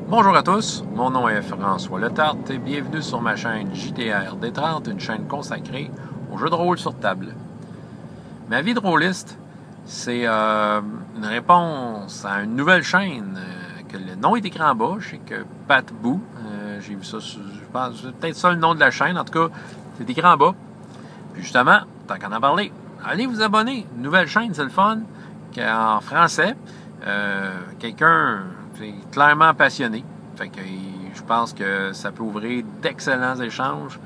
Bonjour à tous, mon nom est François Letarte et bienvenue sur ma chaîne JDR D30, une chaîne consacrée aux jeux de rôle sur table. Ma vie de rôliste, c'est une réponse à une nouvelle chaîne que le nom est écrit en bas, je sais que Pat Boo, j'ai vu ça, je pense, c'est peut-être ça le nom de la chaîne, en tout cas, c'est écrit en bas. Puis justement, tant qu'en a parlé, allez vous abonner, une nouvelle chaîne, c'est le fun, en français, quelqu'un... C'est clairement passionné. Fait que je pense que ça peut ouvrir d'excellents échanges.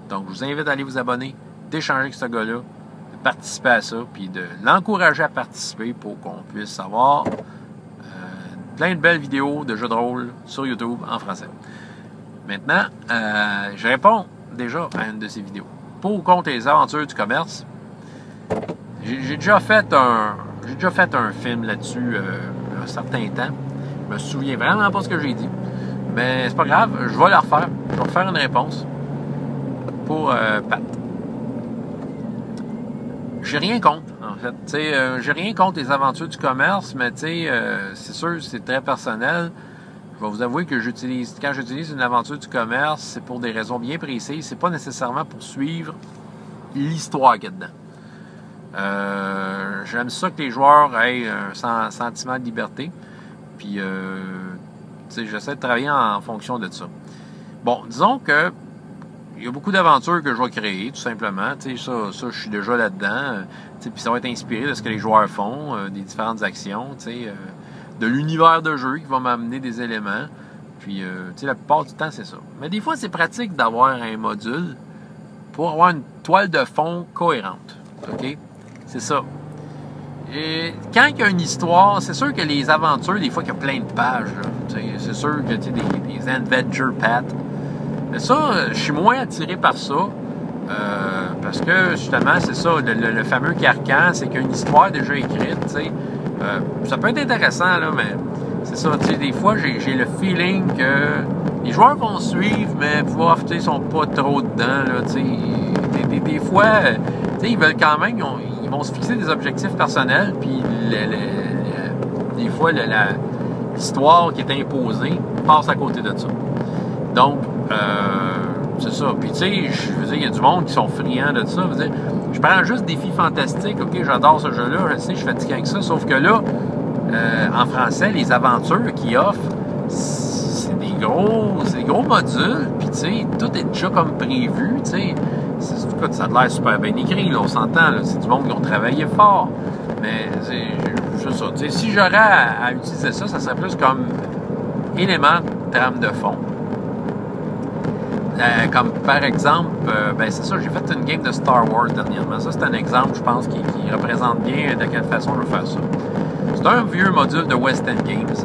Donc, je vous invite à aller vous abonner, d'échanger avec ce gars-là, de participer à ça, puis de l'encourager à participer pour qu'on puisse avoir plein de belles vidéos de jeux de rôle sur YouTube en français. Maintenant, je réponds déjà à une de ces vidéos. Pour ou contre les aventures du commerce, j'ai déjà fait un film là-dessus un certain temps. Je me souviens vraiment pas ce que j'ai dit. Mais c'est pas grave, je vais la refaire. Je vais refaire une réponse pour Pat. J'ai rien contre, en fait. J'ai rien contre les aventures du commerce, mais c'est sûr, c'est très personnel. Je vais vous avouer que quand j'utilise une aventure du commerce, c'est pour des raisons bien précises. C'est pas nécessairement pour suivre l'histoire qu'il y a dedans. J'aime ça que les joueurs aient un sentiment de liberté. Puis, j'essaie de travailler en fonction de ça. Bon, disons que il y a beaucoup d'aventures que je vais créer, tout simplement. Ça, je suis déjà là-dedans. Puis ça va être inspiré de ce que les joueurs font, des différentes actions, de l'univers de jeu qui va m'amener des éléments. Puis, la plupart du temps, c'est ça. Mais des fois, c'est pratique d'avoir un module pour avoir une toile de fond cohérente. OK? C'est ça. Et quand il y a une histoire, c'est sûr que les aventures, des fois, il y a plein de pages. C'est sûr que tu des adventure paths. Mais ça, je suis moins attiré par ça. Parce que, justement, c'est ça, le fameux carcan, c'est qu'il y a une histoire déjà écrite. Ça peut être intéressant, là, mais c'est ça. Des fois, j'ai le feeling que les joueurs vont suivre, mais ils sont pas trop dedans. Là, des fois, ils veulent quand même... Ils vont se fixer des objectifs personnels, puis des fois, l'histoire qui est imposée passe à côté de ça. Donc, c'est ça. Puis, je veux dire, il y a du monde qui sont friands de ça. Je prends juste Défi Fantastique. OK, j'adore ce jeu-là. Je sais, je suis fatigué avec ça. Sauf que là, en français, les aventures qu'ils offrent, c'est des gros modules. Puis, tout est déjà comme prévu, ça a l'air super bien écrit, là, on s'entend, là, c'est du monde qui ont travaillé fort. Mais c'est ça. Si j'aurais à utiliser ça, ça serait plus comme élément de trame de fond. Comme par exemple, c'est ça, j'ai fait une game de Star Wars dernièrement. Ça, c'est un exemple, je pense, qui représente bien de quelle façon je veux faire ça. C'est un vieux module de West End Games.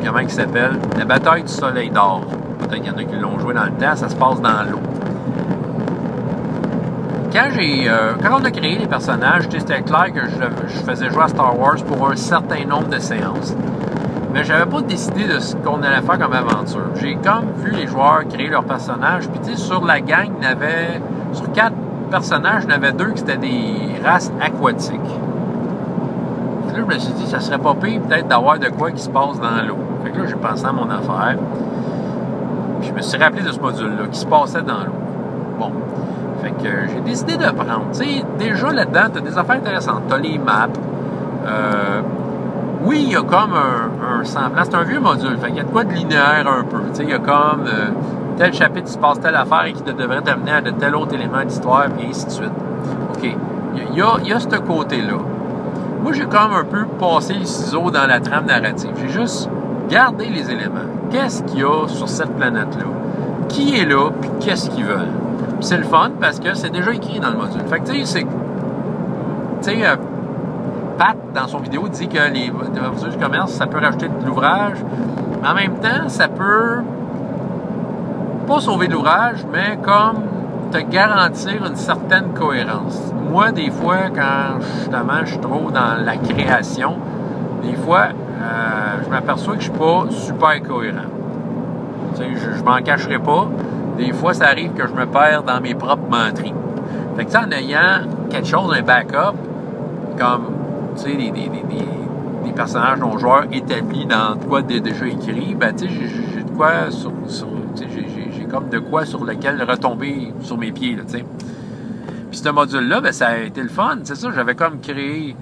Comment il s'appelle? La bataille du Soleil d'Or. Peut-être qu'il y en a qui l'ont joué dans le temps, ça se passe dans l'eau. Quand on a créé les personnages, c'était clair que je faisais jouer à Star Wars pour un certain nombre de séances. Mais j'avais pas décidé de ce qu'on allait faire comme aventure. J'ai comme vu les joueurs créer leurs personnages. Puis sur la gang, sur 4 personnages, il y en avait 2 qui étaient des races aquatiques. Puis là, je me suis dit, ça serait pas pire peut-être d'avoir de quoi qui se passe dans l'eau. Fait que là, j'ai pensé à mon affaire. Puis je me suis rappelé de ce module-là, qui se passait dans l'eau. Bon. Fait que j'ai décidé de prendre. Déjà là-dedans, t'as des affaires intéressantes. T'as les maps. Oui, il y a comme un semblant. C'est un vieux module. Fait qu'il y a de quoi de linéaire un peu. Il y a comme tel chapitre, il se passe telle affaire et qui devrait t'amener à de tel autre élément d'histoire, puis ainsi de suite. OK. Il y a ce côté-là. Moi, j'ai comme un peu passé le ciseau dans la trame narrative. J'ai juste gardé les éléments. Qu'est-ce qu'il y a sur cette planète-là? Qui est là, puis qu'est-ce qu'ils veulent? Puis c'est le fun parce que c'est déjà écrit dans le module. Fait que Pat, dans son vidéo, dit que les aventures du commerce, ça peut rajouter de l'ouvrage. Mais en même temps, ça peut pas sauver de l'ouvrage, mais comme te garantir une certaine cohérence. Moi, des fois, quand justement je suis trop dans la création, des fois, je m'aperçois que je suis pas super cohérent. Je m'en cacherai pas. Des fois, ça arrive que je me perds dans mes propres menteries. Fait que en ayant quelque chose, un backup, comme, tu sais, des personnages non joueurs établis dans de quoi déjà écrit, ben tu sais, j'ai de quoi j'ai comme de quoi sur lequel retomber sur mes pieds, tu sais. Puis ce module-là, ben ça a été le fun, c'est ça, j'avais comme créé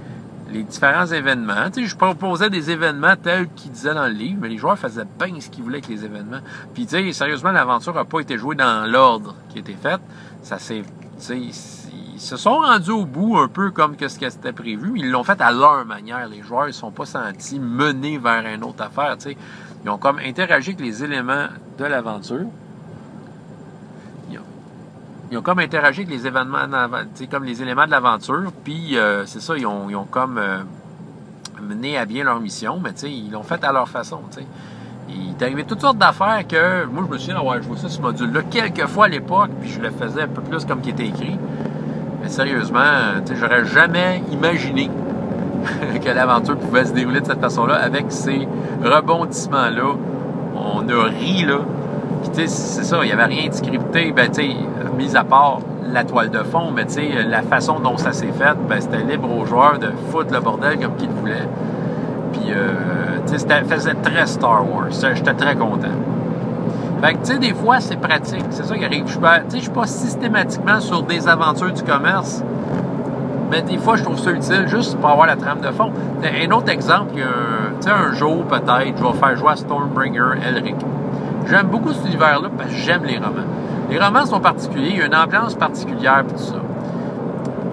les différents événements. Tu sais, je proposais des événements tels qu'ils disaient dans le livre, mais les joueurs faisaient bien ce qu'ils voulaient avec les événements. Puis, tu sais, sérieusement, l'aventure n'a pas été jouée dans l'ordre qui était fait. Ça s'est... Tu sais, ils se sont rendus au bout un peu comme que ce qui était prévu, mais ils l'ont fait à leur manière. Les joueurs ne se sont pas sentis menés vers une autre affaire, tu sais. Ils ont comme interagi avec les éléments de l'aventure. Ils ont comme interagi avec les événements, comme les éléments de l'aventure, puis c'est ça, ils ont comme mené à bien leur mission, mais ils l'ont fait à leur façon. T'sais. Il est arrivé toutes sortes d'affaires que, moi je me souviens d'avoir joué ça, ce module-là, quelques fois à l'époque, puis je le faisais un peu plus comme qui était écrit. Mais sérieusement, j'aurais jamais imaginé que l'aventure pouvait se dérouler de cette façon-là, avec ces rebondissements-là. On a ri, là. Puis, tu sais, c'est ça, il n'y avait rien de scripté, ben, tu sais, mis à part la toile de fond, mais, tu sais, la façon dont ça s'est fait, ben, c'était libre aux joueurs de foutre le bordel comme qu'ils voulaient. Puis, tu sais, ça faisait très Star Wars. J'étais très content. Fait que, tu sais, des fois, c'est pratique. C'est ça qui arrive. Tu sais, je suis pas systématiquement sur des aventures du commerce, mais des fois, je trouve ça utile juste pour avoir la trame de fond. Un autre exemple, tu sais, un jour, peut-être, je vais faire jouer à Stormbringer Elric. J'aime beaucoup cet univers-là parce que j'aime les romans. Les romans sont particuliers, il y a une ambiance particulière et tout ça.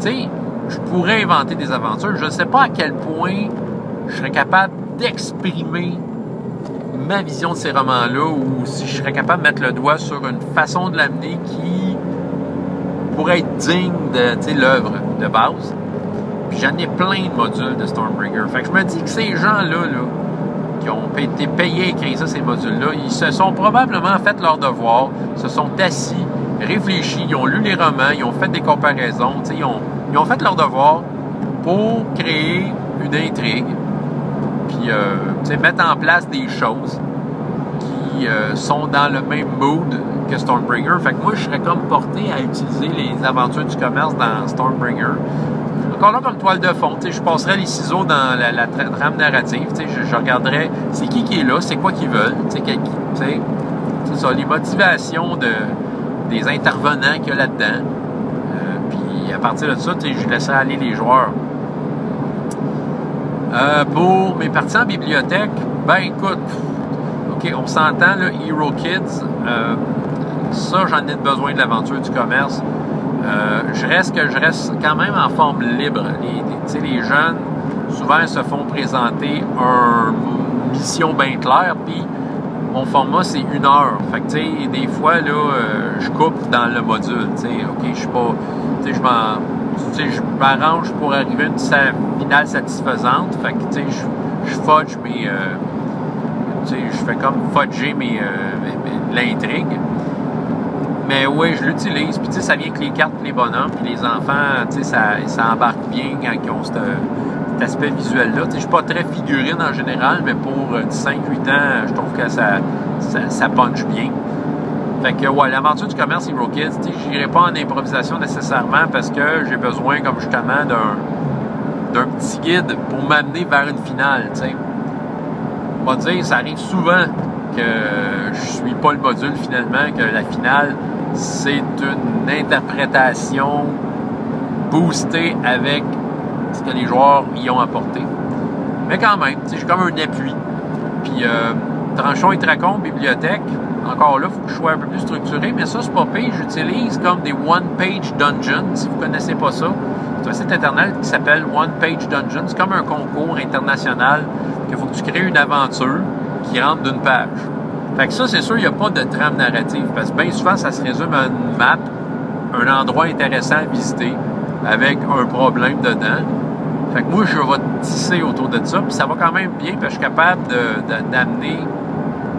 Tu sais, je pourrais inventer des aventures. Je ne sais pas à quel point je serais capable d'exprimer ma vision de ces romans-là ou si je serais capable de mettre le doigt sur une façon de l'amener qui pourrait être digne de l'œuvre de base. Puis j'en ai plein de modules de Stormbringer. Fait que je me dis que ces gens-là, qui ont été payés à écrire ça, ces modules-là, ils se sont probablement fait leur devoir, se sont assis, réfléchis, ils ont lu les romans, ils ont fait des comparaisons, ils ont fait leur devoir pour créer une intrigue, puis mettre en place des choses qui sont dans le même mood que Stormbringer. Fait que moi, je serais comme porté à utiliser les aventures du commerce dans Stormbringer. Encore là, comme toile de fond, je passerais les ciseaux dans la trame narrative, je regarderais c'est qui est là, c'est quoi qu'ils veulent, c'est ça, les motivations des intervenants qu'il y a là-dedans. Puis à partir de ça, je laisserais aller les joueurs. Pour mes parties en bibliothèque, ben écoute, OK, on s'entend, là, Hero Kids, ça, j'en ai besoin de l'aventure du commerce. Je reste quand même en forme libre. Les jeunes, souvent, se font présenter une mission bien claire, puis mon format, c'est 1 heure. Fait que, tu sais, des fois, là, je coupe dans le module, tu sais, OK, je suis pas... Tu sais, je m'arrange pour arriver à une finale satisfaisante. Fait que, tu sais, je fudge mes... tu sais, je fais comme fudger l'intrigue. Mais oui, je l'utilise. Puis, tu sais, ça vient avec les cartes, les bonhommes, puis les enfants, tu sais, ça embarque bien quand ils ont cet aspect visuel-là. Tu sais, je suis pas très figurine en général, mais pour 5-8 ans, je trouve que ça punch bien. Fait que, ouais, l'aventure du commerce Hero Kids, tu sais, j'irai pas en improvisation nécessairement parce que j'ai besoin, comme justement, d'un petit guide pour m'amener vers une finale, tu sais. On va dire, ça arrive souvent que je suis pas le module finalement, que la finale, c'est une interprétation boostée avec ce que les joueurs y ont apporté. Mais quand même, j'ai comme un appui. Puis, Tranchons et Tracons, bibliothèque, encore là, il faut que je sois un peu plus structuré, mais ça, c'est pas pire. J'utilise comme des one-page dungeons, si vous connaissez pas ça. C'est un site internet qui s'appelle One Page Dungeon. C'est comme un concours international qu'il faut que tu crées une aventure qui rentre d'une page. Fait que ça, c'est sûr, il n'y a pas de trame narrative. Parce que bien souvent, ça se résume à une map, un endroit intéressant à visiter, avec un problème dedans. Fait que moi, je vais tisser autour de ça, puis ça va quand même bien, parce que je suis capable d'amener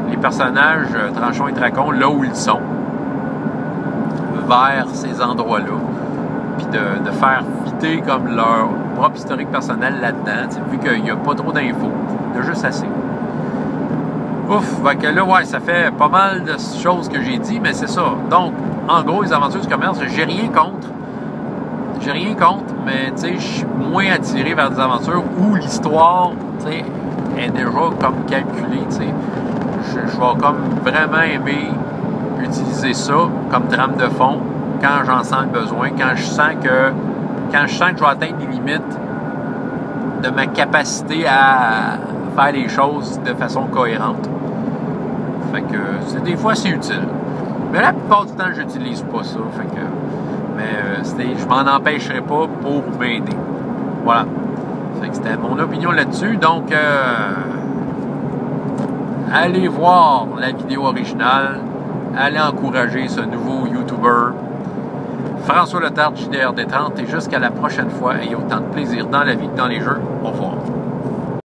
les personnages Tranchons et Tracons là où ils sont, vers ces endroits-là, puis de faire fitter comme leur propre historique personnel là-dedans, vu qu'il n'y a pas trop d'infos. Il y a juste assez. Ouf, fait que là, ouais, ça fait pas mal de choses que j'ai dit, mais c'est ça. Donc, en gros, les aventures du commerce, j'ai rien contre. J'ai rien contre, mais tu sais, je suis moins attiré vers des aventures où l'histoire, tu sais, est déjà comme calculée, tu sais. Je vais comme vraiment aimer utiliser ça comme trame de fond quand j'en sens le besoin, quand je sens que je vais atteindre les limites de ma capacité à faire les choses de façon cohérente. Fait que des fois c'est utile. Mais la plupart du temps, j'utilise pas ça. Fait que, mais je m'en empêcherai pas pour m'aider. Voilà. Fait que c'était mon opinion là-dessus. Donc, allez voir la vidéo originale. Allez encourager ce nouveau YouTuber. François Letarte, JDR Détente. Et jusqu'à la prochaine fois, ayez autant de plaisir dans la vie que dans les jeux. Au revoir.